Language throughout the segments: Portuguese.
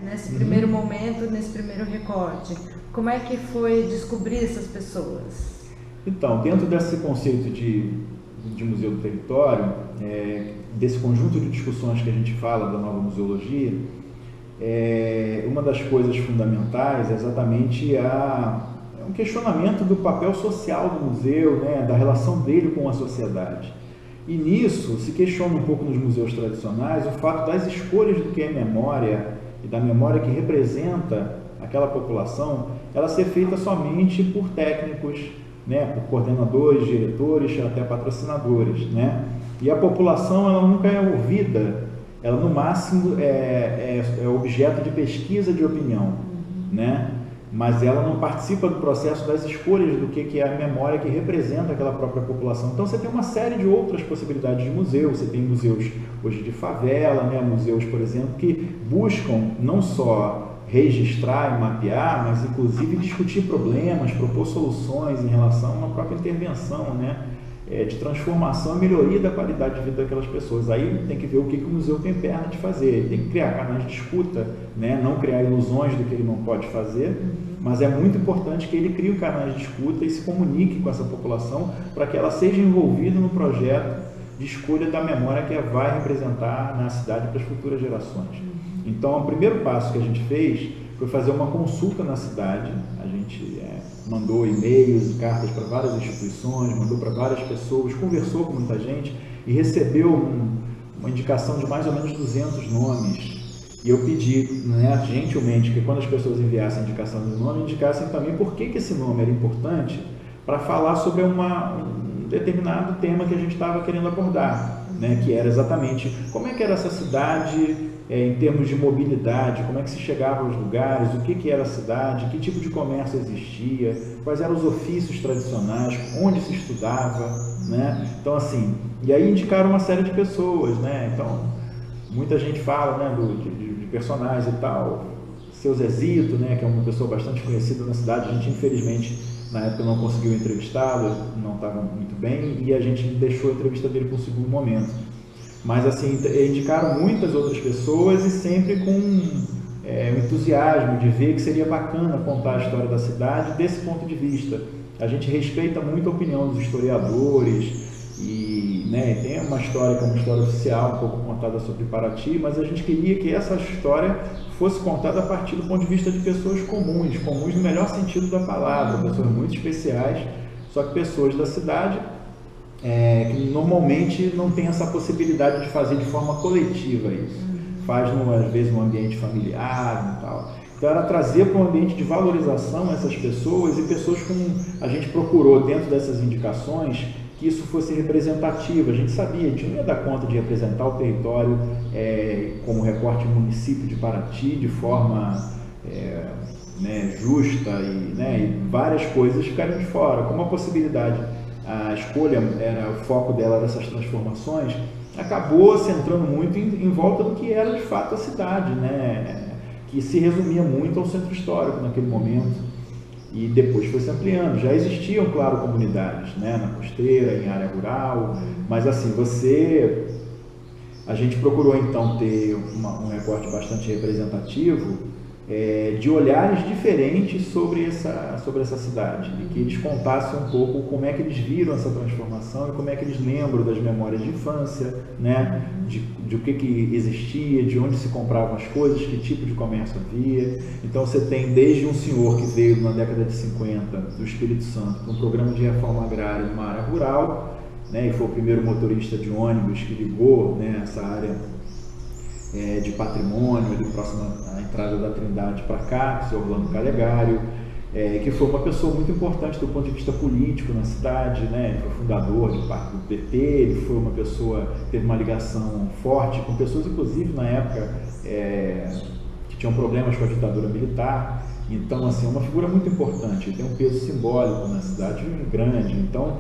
nesse primeiro momento, nesse primeiro recorte? Como é que foi descobrir essas pessoas? Então, dentro desse conceito de museu do território, desse conjunto de discussões que a gente fala da nova museologia, uma das coisas fundamentais é exatamente um questionamento do papel social do museu, né, da relação dele com a sociedade. E nisso se questiona um pouco nos museus tradicionais o fato das escolhas do que é memória e da memória que representa aquela população, ela ser feita somente por técnicos, né, por coordenadores, diretores, até patrocinadores, né? E a população, ela nunca é ouvida, ela no máximo é objeto de pesquisa de opinião, né? Mas ela não participa do processo das escolhas do que é a memória que representa aquela própria população. Então você tem uma série de outras possibilidades de museu. Você tem museus hoje de favela, né? Museus, por exemplo, que buscam não só registrar e mapear, mas inclusive discutir problemas, propor soluções em relação a uma própria intervenção, né? De transformação e melhoria da qualidade de vida daquelas pessoas. Aí tem que ver o que o museu tem perna de fazer. Ele tem que criar canais de escuta, né? Não criar ilusões do que ele não pode fazer, mas é muito importante que ele crie canais de escuta e se comunique com essa população para que ela seja envolvida no projeto de escolha da memória que vai representar na cidade para as futuras gerações. Então, o primeiro passo que a gente fez foi fazer uma consulta na cidade. A gente mandou e-mails e cartas para várias instituições, mandou para várias pessoas, conversou com muita gente e recebeu uma indicação de mais ou menos 200 nomes. E eu pedi, né, gentilmente, que quando as pessoas enviassem a indicação de nome, indicassem também por que esse nome era importante para falar sobre um determinado tema que a gente estava querendo abordar, né, que era exatamente como é que era essa cidade em termos de mobilidade, como é que se chegava aos lugares, o que era a cidade, que tipo de comércio existia, quais eram os ofícios tradicionais, onde se estudava, né? Então, assim, e aí indicaram uma série de pessoas, né? Então, muita gente fala, né, de personagens e tal, Seu Zezito, né, que é uma pessoa bastante conhecida na cidade. A gente, infelizmente, na época não conseguiu entrevistá-lo, não estava muito bem, e a gente deixou a entrevista dele para um segundo momento. Mas, assim, indicaram muitas outras pessoas e sempre com o entusiasmo de ver que seria bacana contar a história da cidade desse ponto de vista. A gente respeita muito a opinião dos historiadores e, né, tem uma história que é uma história oficial, um pouco contada sobre Paraty, mas a gente queria que essa história fosse contada a partir do ponto de vista de pessoas comuns no melhor sentido da palavra, pessoas muito especiais, só que pessoas da cidade que normalmente não tem essa possibilidade de fazer de forma coletiva isso. Faz, às vezes, num ambiente familiar e tal. Então, era trazer para um ambiente de valorização essas pessoas e pessoas como a gente procurou, dentro dessas indicações, que isso fosse representativo. A gente sabia, a gente não ia dar conta de representar o território como recorte município de Paraty de forma justa e várias coisas ficariam de fora. Como a possibilidade, a escolha, o foco dela dessas transformações, acabou centrando muito em volta do que era de fato a cidade, né? Que se resumia muito ao centro histórico naquele momento. E depois foi se ampliando. Já existiam, claro, comunidades, né, na costeira, em área rural, mas assim, a gente procurou então ter um recorte bastante representativo de olhares diferentes sobre essa cidade, e que eles contassem um pouco como é que eles viram essa transformação e como é que eles lembram das memórias de infância, né, de o que existia, de onde se compravam as coisas, que tipo de comércio havia. Então você tem desde um senhor que veio na década de 50 do Espírito Santo para um programa de reforma agrária numa área rural, né, e foi o primeiro motorista de ônibus que ligou, né, essa área de patrimônio, ali próximo à entrada da Trindade para cá, o senhor Orlando Calegari, que foi uma pessoa muito importante do ponto de vista político na cidade, né? Ele foi fundador de parte do PT, ele foi uma pessoa que teve uma ligação forte com pessoas, inclusive, na época, que tinham problemas com a ditadura militar. Então, assim, é uma figura muito importante, tem um peso simbólico na cidade grande. Então,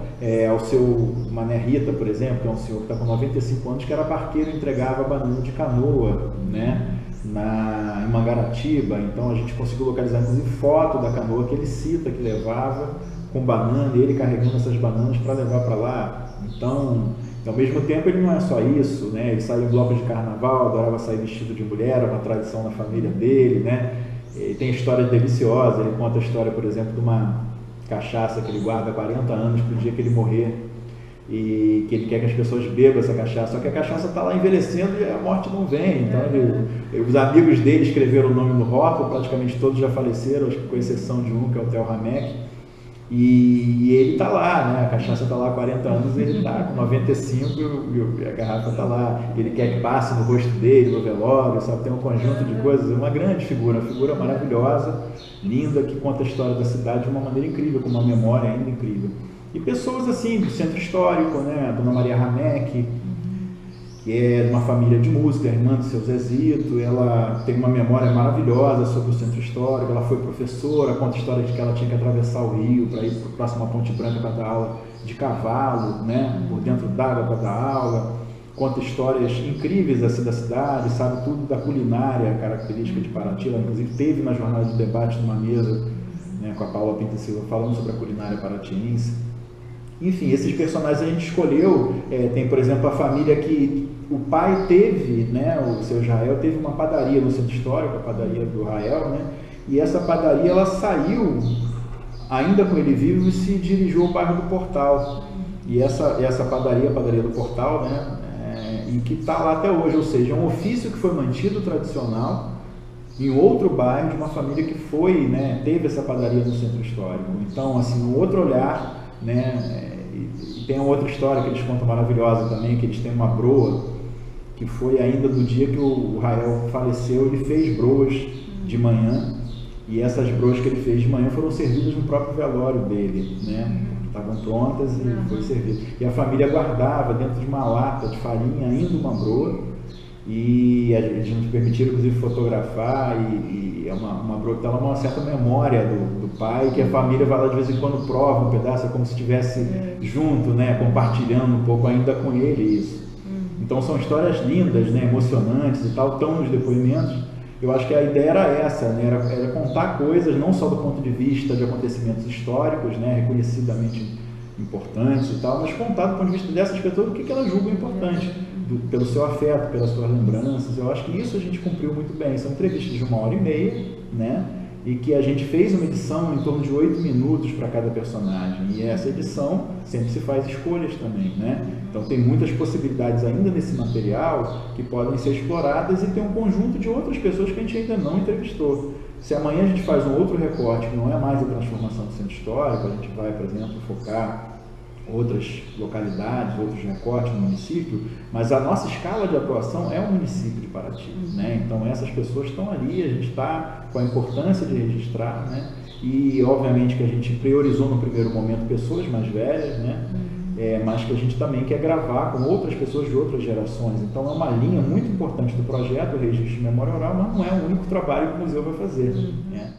ao seu Mané Rita, por exemplo, que é um senhor que está com 95 anos, que era barqueiro e entregava banana de canoa, né, em Mangaratiba. Então, a gente conseguiu localizar, inclusive, foto da canoa que ele cita, que levava com banana, e ele carregando essas bananas para levar para lá. Então, Então, ao mesmo tempo, ele não é só isso, né? Ele sai em bloco de carnaval, adorava sair vestido de mulher, uma tradição na família dele, né? Ele tem histórias deliciosas, ele conta a história, por exemplo, de uma cachaça que ele guarda há 40 anos para o dia que ele morrer, e que ele quer que as pessoas bebam essa cachaça, só que a cachaça está lá envelhecendo e a morte não vem. Então os amigos dele escreveram o nome no rótulo, praticamente todos já faleceram, acho que com exceção de um, que é o Theo Hamek, e ele está lá, né? A cachaça está lá há 40 anos e ele está com 95 e a garrafa está lá. Ele quer que passe no rosto dele, no velório, sabe? Tem um conjunto de coisas, é uma grande figura, uma figura maravilhosa, linda, que conta a história da cidade de uma maneira incrível, com uma memória ainda incrível. E pessoas assim, do centro histórico, né? A Dona Maria Hamek, que é de uma família de música, irmã do seu Zezito, ela tem uma memória maravilhosa sobre o centro histórico, ela foi professora, conta a história de que ela tinha que atravessar o rio para ir para a próxima Ponte Branca para dar aula de cavalo, né? Por dentro d'água para dar aula, conta histórias incríveis assim, da cidade, sabe tudo da culinária característica de Paraty, ela inclusive teve na jornada de debate numa mesa, né, com a Paula Pinta Silva falando sobre a culinária paratiense. Enfim, esses personagens a gente escolheu, tem por exemplo a família que o pai teve, né, o seu Israel teve uma padaria no centro histórico, a padaria do Israel, né, e essa padaria ela saiu, ainda com ele vivo, e se dirigiu ao bairro do Portal. E essa padaria, a padaria do Portal, né, e que está lá até hoje, ou seja, é um ofício que foi mantido tradicional em outro bairro de uma família que foi, né, teve essa padaria no centro histórico. Então, assim, um outro olhar, né, e tem uma outra história que eles contam maravilhosa também, que eles têm uma broa, que foi ainda do dia que o Rael faleceu, ele fez broas de manhã, e essas broas que ele fez de manhã foram servidas no próprio velório dele, né, estavam prontas e foi servido. E a família guardava dentro de uma lata de farinha ainda uma broa, e eles nos permitiram inclusive fotografar, e é uma broa que tem uma certa memória do pai, que a família vai lá de vez em quando prova um pedaço, é como se estivesse junto, né, compartilhando um pouco ainda com ele isso. Então são histórias lindas, né, emocionantes e tal, estão nos depoimentos. Eu acho que a ideia era essa, né, era contar coisas não só do ponto de vista de acontecimentos históricos, né, reconhecidamente importantes e tal, mas contar do ponto de vista dessas pessoas o que elas julgam importante, pelo seu afeto, pelas suas lembranças. Eu acho que isso a gente cumpriu muito bem. São entrevistas de 1h30, né? E que a gente fez uma edição em torno de 8 minutos para cada personagem. E essa edição sempre se faz escolhas também, né? Então tem muitas possibilidades ainda nesse material que podem ser exploradas, e tem um conjunto de outras pessoas que a gente ainda não entrevistou. Se amanhã a gente faz um outro recorte, que não é mais a transformação do centro histórico, a gente vai, por exemplo, focar outras localidades, outros recortes no município, mas a nossa escala de atuação é o município de Paraty, né? Então essas pessoas estão ali, a gente está com a importância de registrar, né? E obviamente que a gente priorizou no primeiro momento pessoas mais velhas, né? Mas que a gente também quer gravar com outras pessoas de outras gerações. Então é uma linha muito importante do projeto, o registro de memória oral, mas não é o único trabalho que o museu vai fazer, né?